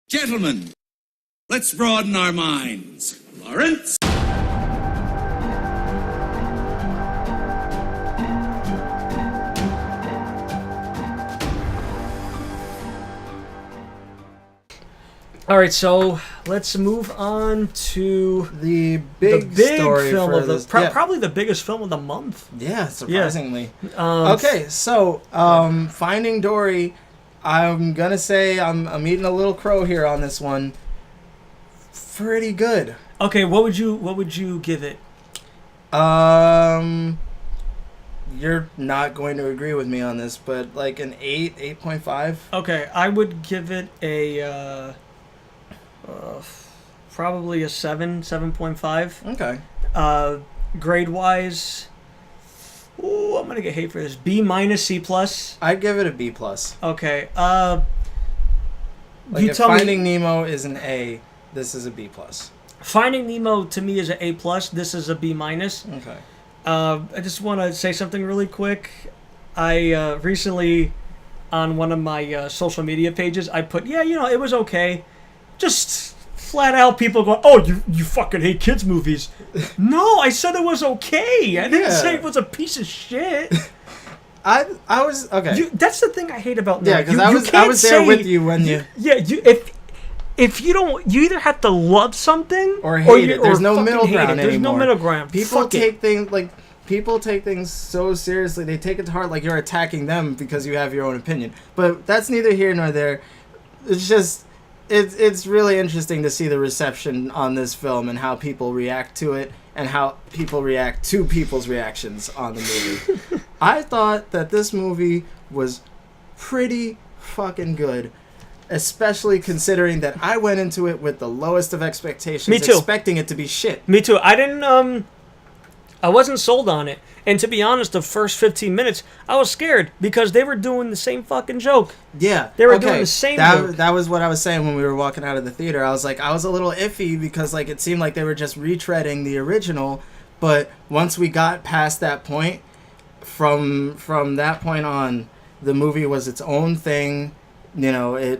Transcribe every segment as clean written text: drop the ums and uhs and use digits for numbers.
Gentlemen, let's broaden our minds. Lawrence? All right, so let's move on to the big story film for of the this, probably the biggest film of the month. Yeah, surprisingly. Yeah. Okay, so Finding Dory. I'm gonna say I'm eating a little crow here on this one. Pretty good. Okay, what would you give it? You're not going to agree with me on this, but like an 8.5. Okay, I would give it a probably a 7.5. Okay. Grade wise, ooh, I'm gonna get hate for this. B minus, C plus. I'd give it a B plus. Okay. Like You if tell Finding me. Nemo is an A, this is a B plus. Finding Nemo to me is an A plus. This is a B minus. Okay. I just want to say something really quick. I recently, on one of my social media pages, I put, it was okay. Just flat out people going, oh, you fucking hate kids movies. No, I said it was okay. I didn't say it was a piece of shit. I was okay. That's the thing I hate about Nerd. Yeah, because I was there with you when you. If you don't, you either have to love something or hate it. There's no middle ground anymore. There's no middle ground. People take things so seriously. They take it to heart like you're attacking them because you have your own opinion. But that's neither here nor there. It's just it's really interesting to see the reception on this film and how people react to it and how people react to people's reactions on the movie. I thought that this movie was pretty fucking good. Especially considering that I went into it with the lowest of expectations, Me too. Expecting it to be shit. Me too. I wasn't sold on it. And to be honest, the first 15 minutes, I was scared because they were doing the same fucking joke. Yeah. They were doing the same joke. That was what I was saying when we were walking out of the theater. I was a little iffy because like it seemed like they were just retreading the original, but once we got past that point, from that point on, the movie was its own thing. You know,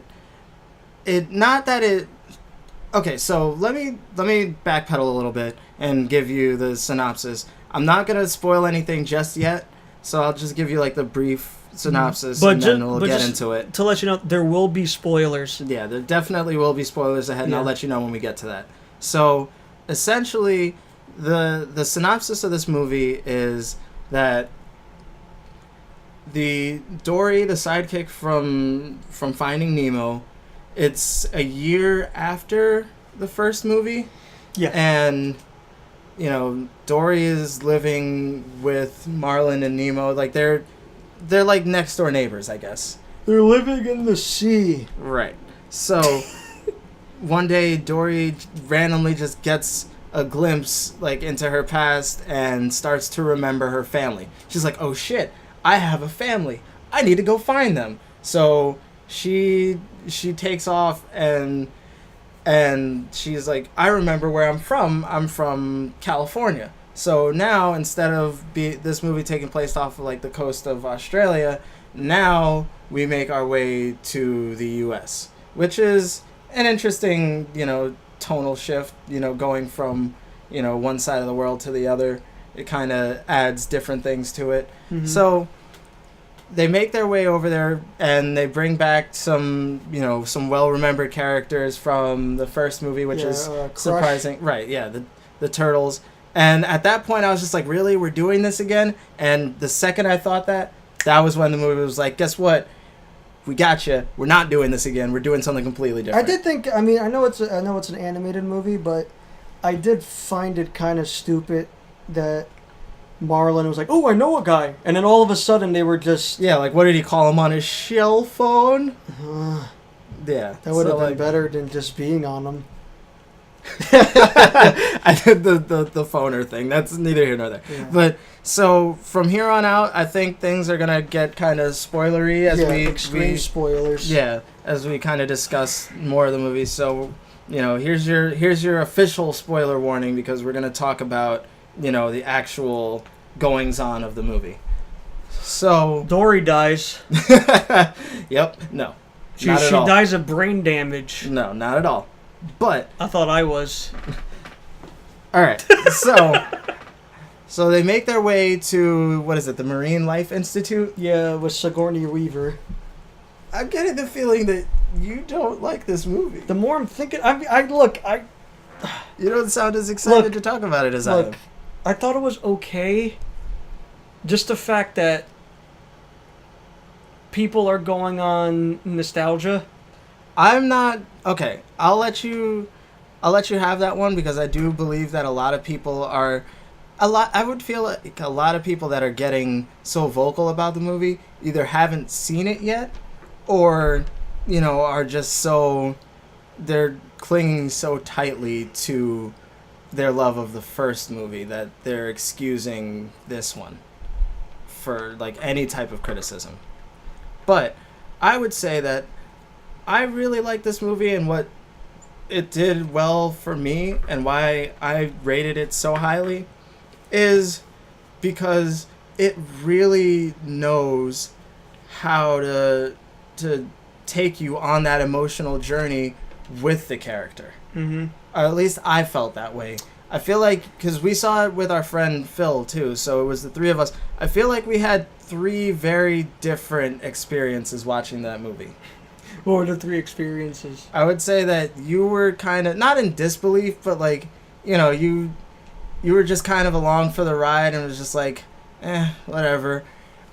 Okay, so let me backpedal a little bit and give you the synopsis. I'm not gonna spoil anything just yet, so I'll just give you like the brief synopsis, and then we'll get into it. To let you know, there will be spoilers. Yeah, there definitely will be spoilers ahead, and I'll let you know when we get to that. So, essentially, the synopsis of this movie is that the Dory, the sidekick from Finding Nemo, it's a year after the first movie. Yeah. And, Dory is living with Marlin and Nemo. Like, they're like next door neighbors, I guess. They're living in the sea. Right. So, one day, Dory randomly just gets a glimpse, like, into her past and starts to remember her family. She's like, oh, shit, I have a family. I need to go find them. So, she takes off and she's like, I remember where I'm from. I'm from California. So now, instead of this movie taking place off of like the coast of Australia, now we make our way to the U.S., which is an interesting, tonal shift, going from, one side of the world to the other. It kind of adds different things to it. Mm-hmm. So they make their way over there and they bring back some well-remembered characters from the first movie, which is surprising. Right, yeah, the turtles. And at that point, I was just like, really? We're doing this again? And the second I thought that was when the movie was like, guess what? We got you. We're not doing this again. We're doing something completely different. I did think, I know it's an animated movie, but I did find it kind of stupid that Marlon was like, oh, I know a guy. And then all of a sudden they were just... Yeah, like what did he call him on his shell phone? Yeah. That would have been better than just being on him. I did the phoner thing. That's neither here nor there. Yeah. But so from here on out, I think things are gonna get kind of spoilery as extreme spoilers. Yeah, as we kind of discuss more of the movie. So here's your official spoiler warning because we're gonna talk about the actual goings on of the movie. So Dory dies. Yep. No. She Not at all. dies of brain damage. No, not at all. But I thought I was. all right, so they make their way to what is it? The Marine Life Institute. Yeah, with Sigourney Weaver. I'm getting the feeling that you don't like this movie. The more I'm thinking, You don't sound as excited Look, to talk about it as I am. I thought it was okay. Just the fact that people are going on nostalgia. I'm not okay. I'll let you have that one because I do believe that a lot of people are I would feel like a lot of people that are getting so vocal about the movie either haven't seen it yet or are just so they're clinging so tightly to their love of the first movie that they're excusing this one for like any type of criticism. But I would say that I really like this movie and what it did well for me and why I rated it so highly is because it really knows how to take you on that emotional journey with the character. Mm-hmm. Or at least I felt that way. I feel like, because we saw it with our friend Phil too, so it was the three of us. I feel like we had three very different experiences watching that movie. What were the three experiences? I would say that you were kind of, not in disbelief, but like, you were just kind of along for the ride and was just like, whatever.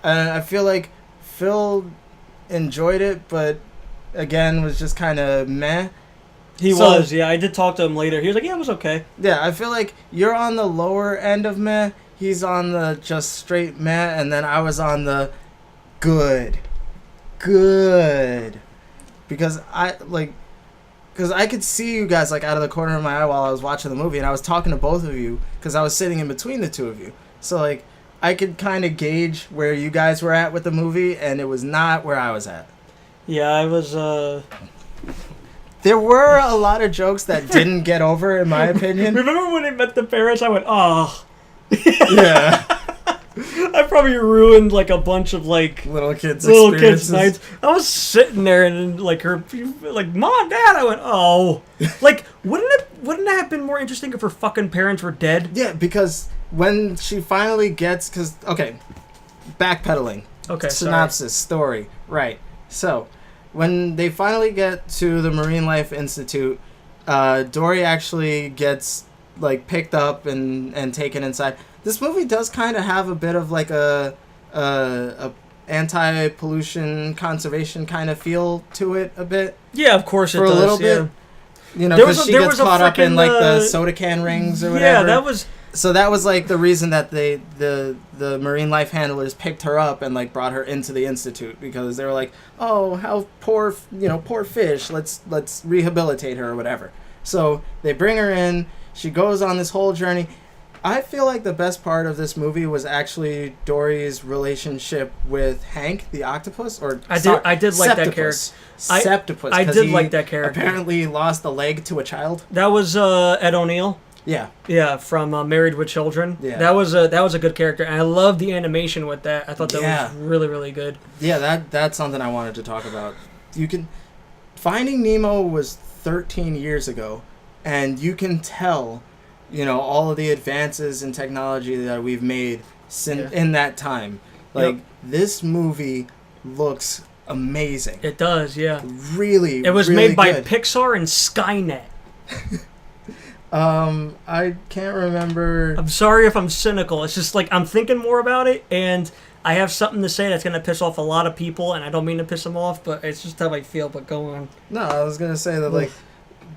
And I feel like Phil enjoyed it, but again, was just kind of meh. He was, yeah. I did talk to him later. He was like, yeah, it was okay. Yeah, I feel like you're on the lower end of meh. He's on the just straight meh, and then I was on the good. Because I could see you guys like out of the corner of my eye while I was watching the movie, and I was talking to both of you because I was sitting in between the two of you. So like I could kind of gauge where you guys were at with the movie, and it was not where I was at. Yeah, I was. There were a lot of jokes that didn't get over, in my opinion. Remember when they met the parents? I went, oh. Yeah. I probably ruined like a bunch of like Little kids' nights. I was sitting there and like Mom, Dad. I went, oh. Like wouldn't it have been more interesting if her fucking parents were dead? Yeah, because when she finally gets, backpedaling. Okay. Synopsis, story, right. So, when they finally get to the Marine Life Institute, Dory actually gets like picked up and taken inside. This movie does kind of have a bit of like a anti-pollution conservation kind of feel to it a bit. Yeah, of course it does. For a little bit. Because she gets caught up in like the soda can rings or whatever. Yeah, that was... So that was like the reason that the Marine Life handlers picked her up and like brought her into the institute, because they were like, oh, how poor fish, let's rehabilitate her or whatever. So they bring her in, she goes on this whole journey. I feel like the best part of this movie was actually Dory's relationship with Hank the octopus, I did like that character. Septopus. I did like that character. Apparently lost a leg to a child. That was Ed O'Neill. Yeah. Yeah, from Married with Children. Yeah. That was a good character, and I love the animation with that. I thought that was really, really good. Yeah, that's something I wanted to talk about. Finding Nemo was 13 years ago, and you can tell, all of the advances in technology that we've made in that time. Like, this movie looks amazing. It does, yeah. Really, it was really made by good. Pixar and Skynet. I can't remember. I'm sorry if I'm cynical. It's just like I'm thinking more about it, and I have something to say that's going to piss off a lot of people, and I don't mean to piss them off, but it's just how I feel. But go on. No, I was going to say that,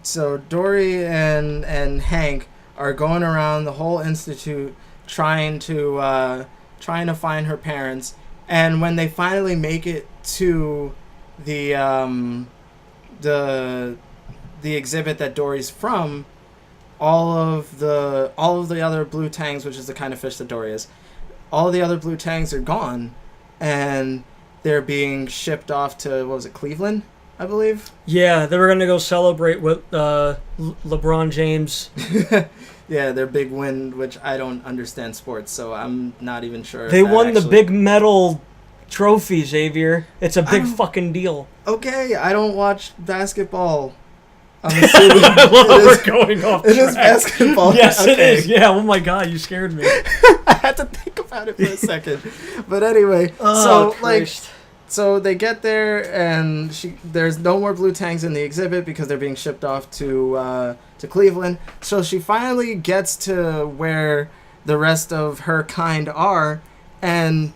so Dory and Hank are going around the whole institute trying to find her parents, and when they finally make it to the exhibit that Dory's from, all of the other blue tangs, which is the kind of fish that Dory is, all of the other blue tangs are gone, and they're being shipped off to, what was it, Cleveland, I believe? Yeah, they were going to go celebrate with LeBron James. Yeah, their big win, which I don't understand sports, so I'm not even sure. They won the big medal trophy, Xavier. It's a big fucking deal. Okay, I don't watch basketball. I'm assuming I love how it we're is, going off it is track. basketball. Yes, it Okay. is. Yeah. Oh my God, you scared me. I had to think about it for a second. But anyway, Oh, so like, Christ. so they get there and there's no more blue tangs in the exhibit because they're being shipped off to Cleveland. So she finally gets to where the rest of her kind are, and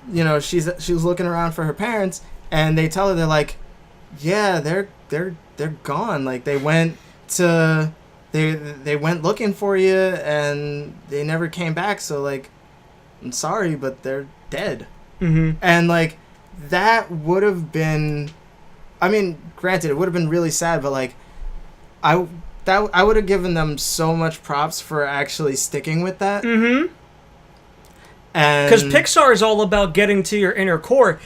you know she was looking around for her parents, and they tell her, they're like, yeah, they're gone. Like they went looking for you and they never came back. So like, I'm sorry, but they're dead. Mm-hmm. And like that would have been, I mean, granted, it would have been really sad, but like I would have given them so much props for actually sticking with that. Mm-hmm. And Because Pixar is all about getting to your inner core.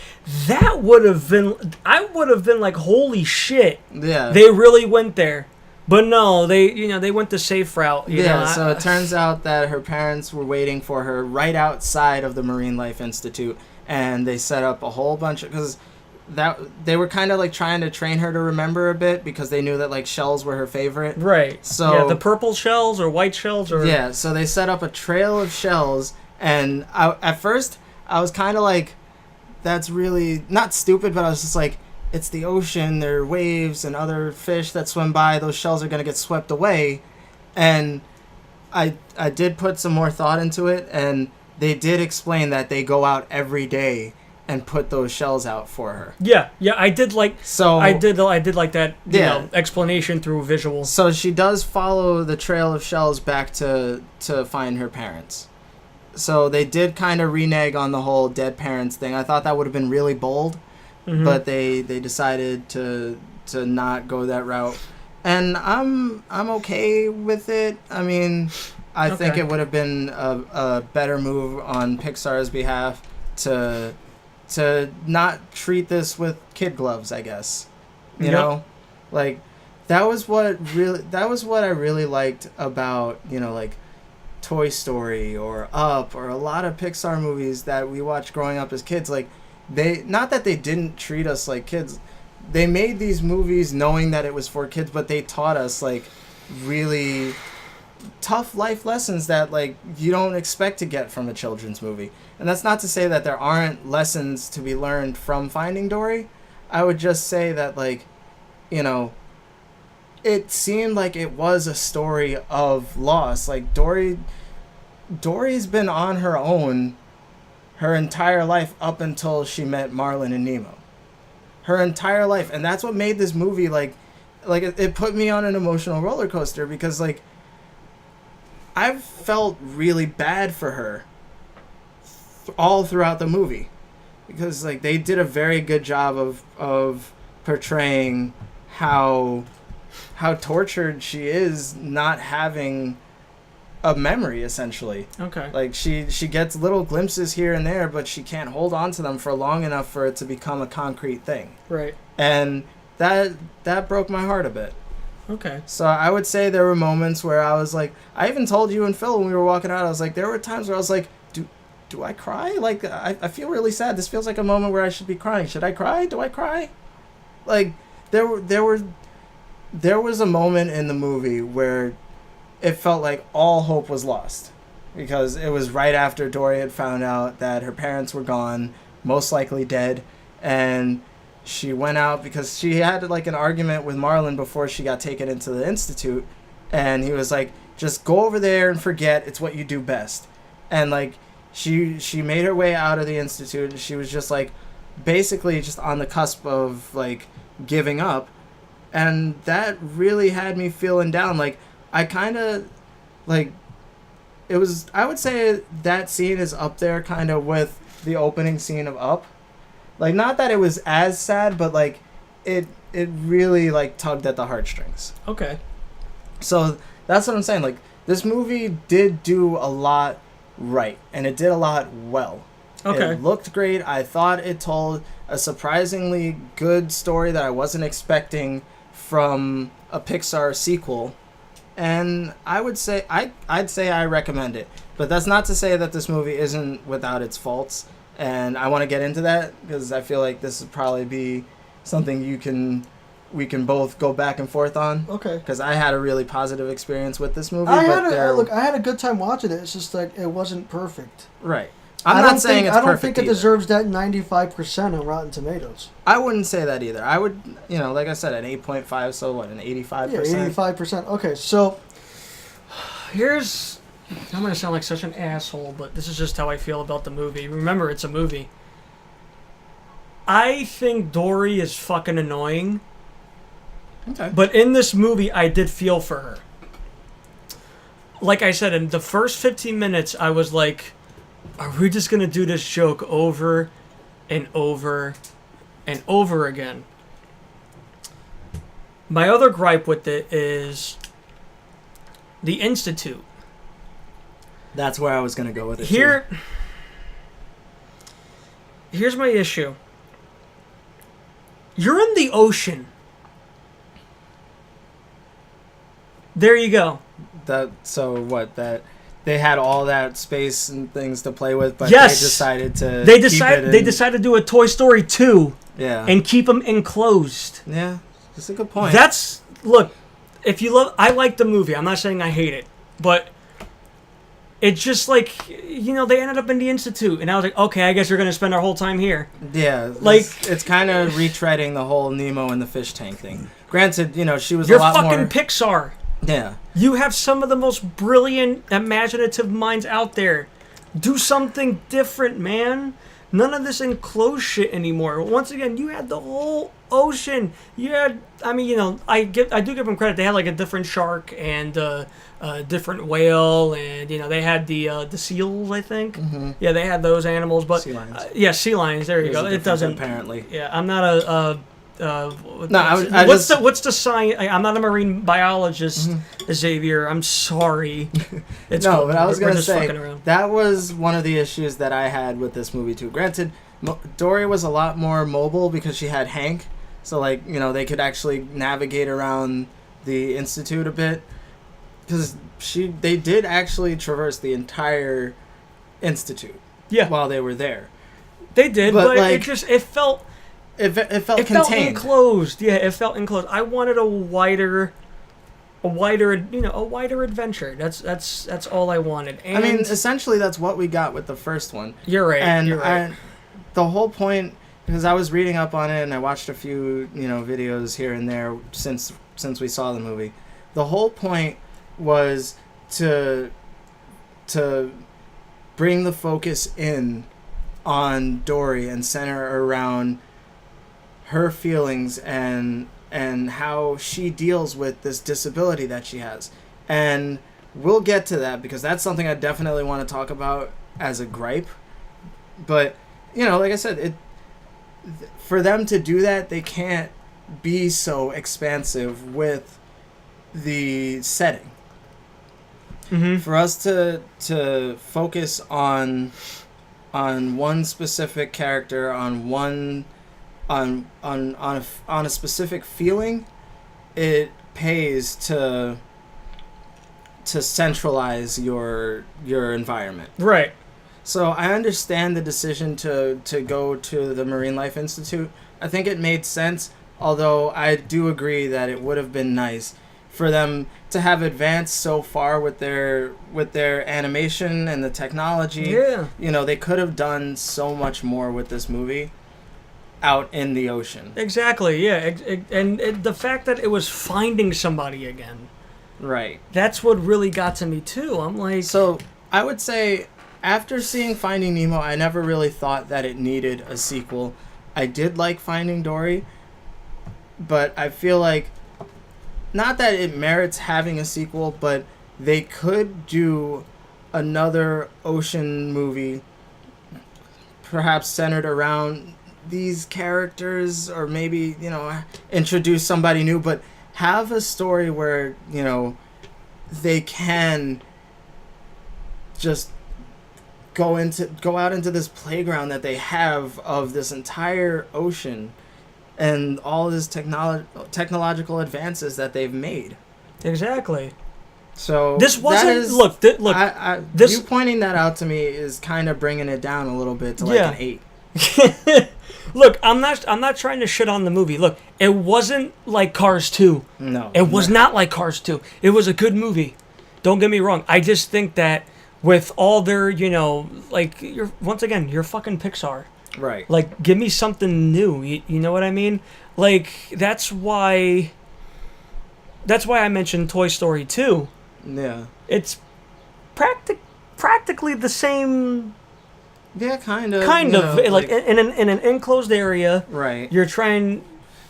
That would have been... I would have been like, holy shit. yeah, They really went there. But no, they went the safe route. You know, so it turns out that her parents were waiting for her right outside of the Marine Life Institute, and they set up a whole bunch of, because that they were kind of like trying to train her to remember a bit because they knew that like shells were her favorite. Right. So yeah, the purple shells or white shells or... Yeah, so they set up a trail of shells, and at first I was kind of like, that's really not stupid, but I was just like, it's the ocean, there are waves and other fish that swim by, those shells are going to get swept away. And I did put some more thought into it, and they did explain that they go out every day and put those shells out for her. Yeah, I did like... So I did like that, you Yeah. know, explanation through visuals. So she does follow the trail of shells back to find her parents. So they did kind of renege on the whole dead parents thing. I thought that would have been really bold, but they decided to not go that route. And I'm okay with it. I mean, I think it would have been a better move on Pixar's behalf to not treat this with kid gloves, I guess. You know? Like that was what I really liked about, you know, like Toy Story or Up or a lot of Pixar movies that we watched growing up as kids. Like they, not that they didn't treat us like kids, they made these movies knowing that it was for kids, but they taught us like really tough life lessons that like you don't expect to get from a children's movie. And that's not to say that there aren't lessons to be learned from Finding Dory. I would just say that, like, you know, it seemed like it was a story of loss. Like Dory's been on her own her entire life up until she met Marlin and Nemo. Her entire life. And that's what made this movie like it put me on an emotional roller coaster, because like I've felt really bad for her all throughout the movie, because like they did a very good job of portraying how tortured she is not having a memory, essentially. Okay. Like she gets little glimpses here and there, but she can't hold on to them for long enough for it to become a concrete thing. Right. And that broke my heart a bit. Okay. So I would say there were moments where I was like, I even told you and Phil when we were walking out, I was like, there were times where I was like, do I cry? Like, I feel really sad. This feels like a moment where I should be crying. Should I cry? Do I cry? Like, there was a moment in the movie where it felt like all hope was lost, because it was right after Dory had found out that her parents were gone, most likely dead, and she went out because she had like an argument with Marlin before she got taken into the institute, and he was like, just go over there and forget, it's what you do best. And like she made her way out of the institute, and she was just like basically just on the cusp of like giving up, and that really had me feeling down. Like I kind of like it was, I would say that scene is up there kind of with the opening scene of Up. Like, not that it was as sad, but like it really like tugged at the heartstrings. Okay. So that's what I'm saying. Like, this movie did do a lot right, and it did a lot well. Okay. It looked great. I thought it told a surprisingly good story that I wasn't expecting from a Pixar sequel. And I would say I'd say I recommend it. But that's not to say that this movie isn't without its faults. and I want to get into that because I feel like this would probably be something we can both go back and forth on. Okay. Because I had a really positive experience with this movie. I had a good time watching it. It's just like it wasn't perfect. Right. I'm not saying it's perfect. I don't think it either. deserves that 95% on Rotten Tomatoes. I wouldn't say that either. I would, like I said, an 8.5. So what, an 85%? Yeah, 85%. Okay, so Here's... I'm going to sound like such an asshole, but this is just how I feel about the movie. Remember, it's a movie. I think Dory is fucking annoying. Okay. But in this movie, I did feel for her. Like I said, in the first 15 minutes, I was like, are we just going to do this joke over and over and over again? My other gripe with it is the Institute. That's where I was going to go with it. Here's my issue. You're in the ocean. There you go. That they had all that space and things to play with, but yes, they decided to they decided to do a Toy Story 2 and keep them enclosed. Yeah, that's a good point. Look, if you love, I like the movie. I'm not saying I hate it, but it's just like, they ended up in the Institute, and I was like, okay, I guess we're gonna spend our whole time here. Yeah, like it's kind of retreading the whole Nemo and the fish tank thing. Granted, she was a lot more. You're fucking Pixar. Yeah. You have some of the most brilliant, imaginative minds out there. Do something different, man. None of this enclosed shit anymore. Once again, you had the whole ocean. You had, I do give them credit. They had like a different shark and a different whale, and they had the seals, I think. Mm-hmm. Yeah, they had those animals, but sea lions. Sea lions. There you go. It doesn't apparently. Yeah, I'm not what's the science? I'm not a marine biologist, Xavier. I'm sorry. But I was gonna say that was one of the issues that I had with this movie too. Granted, Dory was a lot more mobile because she had Hank, so they could actually navigate around the Institute a bit because they did actually traverse the entire Institute. Yeah. While they were there, they did, but it felt. It felt contained. Felt enclosed. Yeah, it felt enclosed. I wanted a wider adventure. That's all I wanted. And essentially that's what we got with the first one. You're right. And the whole point, because I was reading up on it and I watched a few, videos here and there since we saw the movie. The whole point was to bring the focus in on Dory and center around her feelings and how she deals with this disability that she has. And we'll get to that because that's something I definitely want to talk about as a gripe. But, like I said, for them to do that, they can't be so expansive with the setting. Mm-hmm. For us to focus on one specific character, on a specific feeling, it pays to centralize your environment. Right. So I understand the decision to go to the Marine Life Institute. I think it made sense, although I do agree that it would have been nice for them to have advanced so far with their animation and the technology. Yeah. They could have done so much more with this movie out in the ocean. Exactly, yeah. And the fact that it was finding somebody again. Right. That's what really got to me, too. I'm like... So, I would say, after seeing Finding Nemo, I never really thought that it needed a sequel. I did like Finding Dory, but I feel like, not that it merits having a sequel, but they could do another ocean movie, perhaps centered around these characters, or maybe introduce somebody new, but have a story where they can just go out into this playground that they have of this entire ocean and all this technological advances that they've made. Exactly. So This wasn't that is, look. This you pointing that out to me is kind of bringing it down a little bit to like an 8. Look, I'm not trying to shit on the movie. Look, it wasn't like Cars 2. No. It was not like Cars 2. It was a good movie. Don't get me wrong. I just think that with all their, like, once again, you're fucking Pixar. Right. Like, give me something new. You know what I mean? Like, that's why I mentioned Toy Story 2. Yeah. It's practically the same. Yeah, kind of. Like in an enclosed area. Right. You're getting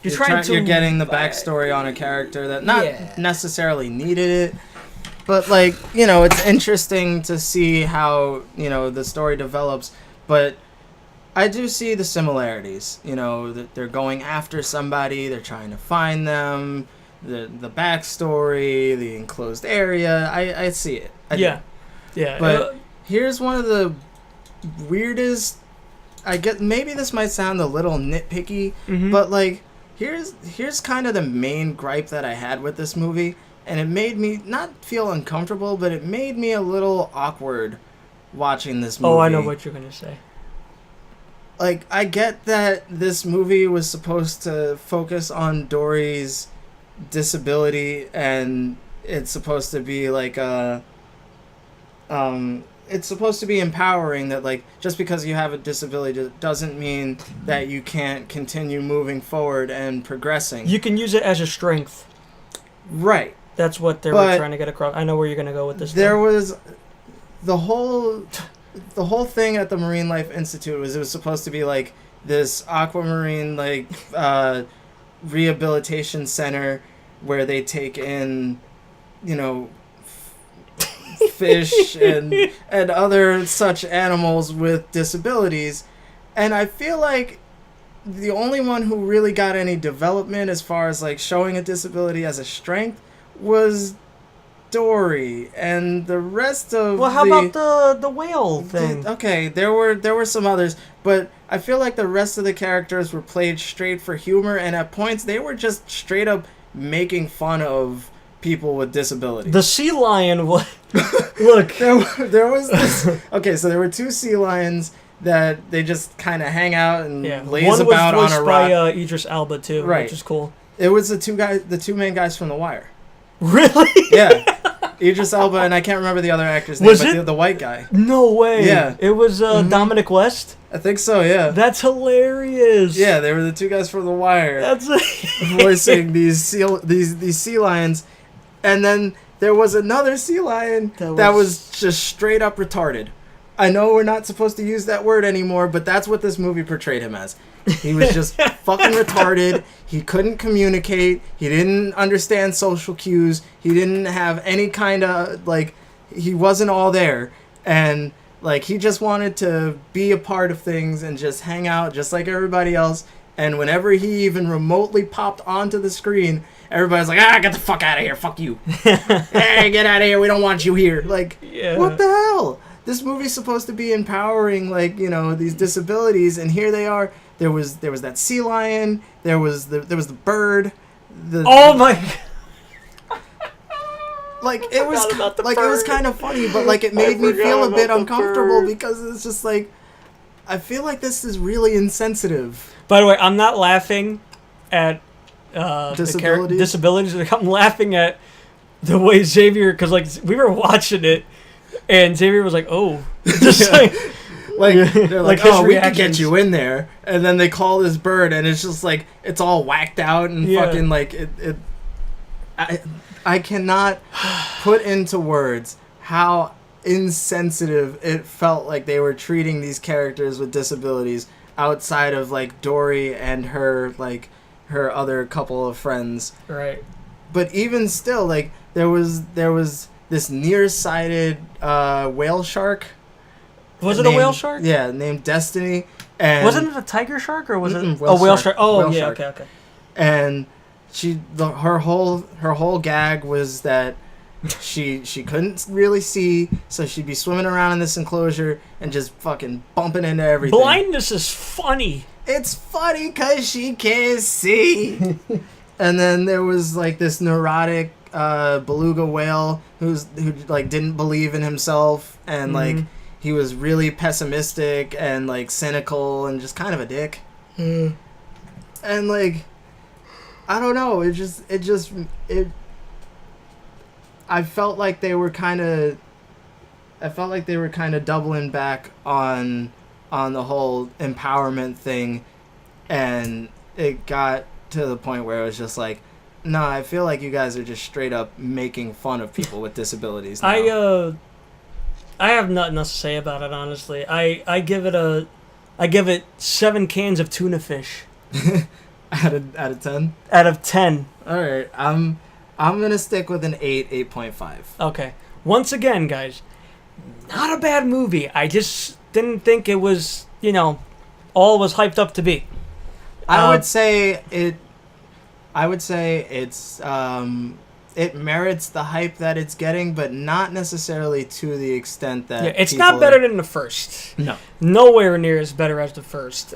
the backstory on a character that not necessarily needed it, but like, it's interesting to see how, the story develops, but I do see the similarities, that they're going after somebody, they're trying to find them, the backstory, the enclosed area, I see it. Yeah. But here's one of the weirdest, I get, maybe this might sound a little nitpicky, but like here's kind of the main gripe that I had with this movie, and it made me not feel uncomfortable, but it made me a little awkward watching this movie. Oh, I know what you're gonna say. Like, I get that this movie was supposed to focus on Dory's disability, and it's supposed to be like it's supposed to be empowering, that like just because you have a disability doesn't mean that you can't continue moving forward and progressing. You can use it as a strength. Right. That's what they were trying to get across. I know where you're going to go with this. There was the whole thing at the Marine Life Institute was, it was supposed to be like this aquamarine like rehabilitation center where they take in, fish and other such animals with disabilities, and I feel like the only one who really got any development as far as like showing a disability as a strength was Dory, and the rest of how about the whale thing? Okay, there were some others, but I feel like the rest of the characters were played straight for humor, and at points they were just straight up making fun of people with disabilities. The sea lion was... Look. There was this... Okay, so there were 2 sea lions that they just kind of hang out and laze about on a rock. One was voiced by Idris Elba, too, right, which is cool. It was the 2 main guys from The Wire. Really? Yeah. Idris Elba, and I can't remember the other actor's name, but the white guy. No way. Yeah. It was Dominic West? I think so, yeah. That's hilarious. Yeah, they were the 2 guys from The Wire. That's voicing these sea lions. And then there was another sea lion that was just straight up retarded. I know we're not supposed to use that word anymore, but that's what this movie portrayed him as. He was just fucking retarded. He couldn't communicate. He didn't understand social cues. He didn't have any kind of, like, he wasn't all there. And, like, he just wanted to be a part of things and just hang out just like everybody else. And whenever he even remotely popped onto the screen, everybody's like, get the fuck out of here. Fuck you. Hey, get out of here. We don't want you here. Like, what the hell? This movie's supposed to be empowering, like, these disabilities, and here they are. There was that sea lion. There was the bird. Oh my! Like, it was kind of funny, but like it made me feel a bit uncomfortable because it's just like, I feel like this is really insensitive. By the way, I'm not laughing at disabilities. I'm laughing at the way Xavier, because like we were watching it, and Xavier was like, "Oh," just like they're like, "Oh, we can get you in there," and then they call this bird, and it's just like it's all whacked out and fucking like it. I cannot put into words how insensitive it felt like they were treating these characters with disabilities outside of like Dory and her other couple of friends. Right. But even still, like there was this nearsighted whale shark. Was it a whale shark? Yeah, named Destiny. And wasn't it a tiger shark or was it a whale shark? Oh, whale yeah, shark. okay. And her whole gag was that she couldn't really see, so she'd be swimming around in this enclosure and just fucking bumping into everything. Blindness is funny. It's funny because she can't see. And then there was like this neurotic beluga whale who like didn't believe in himself and like he was really pessimistic and like cynical and just kind of a dick. And like I don't know, I felt like they were kind of doubling back on the whole empowerment thing, and it got to the point where it was just like, no, I feel like you guys are just straight up making fun of people with disabilities now. I have nothing else to say about it, honestly. I give it 7 cans of tuna fish. out of 10? Out of 10. All right, I'm gonna stick with an 8.5. Okay. Once again, guys, not a bad movie. I just didn't think it was, all it was hyped up to be. I would say it's it merits the hype that it's getting, but not necessarily to the extent that it's not better than the first. No, nowhere near as better as the first.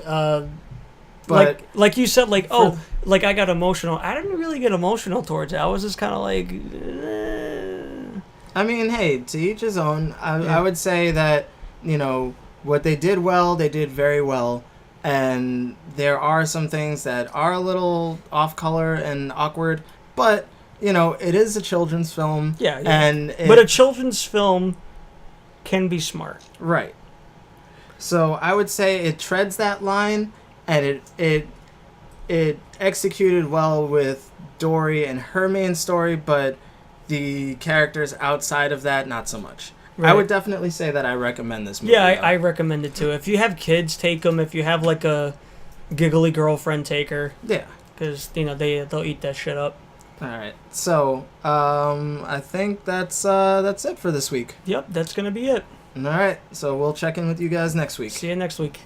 But like you said, like I got emotional. I didn't really get emotional towards it. I was just kind of like. I mean, hey, to each his own. I would say that what they did well, they did very well, and there are some things that are a little off color and awkward, but it is a children's film. Yeah. But a children's film can be smart. Right. So I would say it treads that line, and it executed well with Dory and her main story, but the characters outside of that, not so much. Right. I would definitely say that I recommend this movie. Yeah, I recommend it too. If you have kids, take them. If you have like a giggly girlfriend, take her. Yeah. Because, they'll eat that shit up. All right. So, I think that's it for this week. Yep, that's going to be it. All right. So we'll check in with you guys next week. See you next week.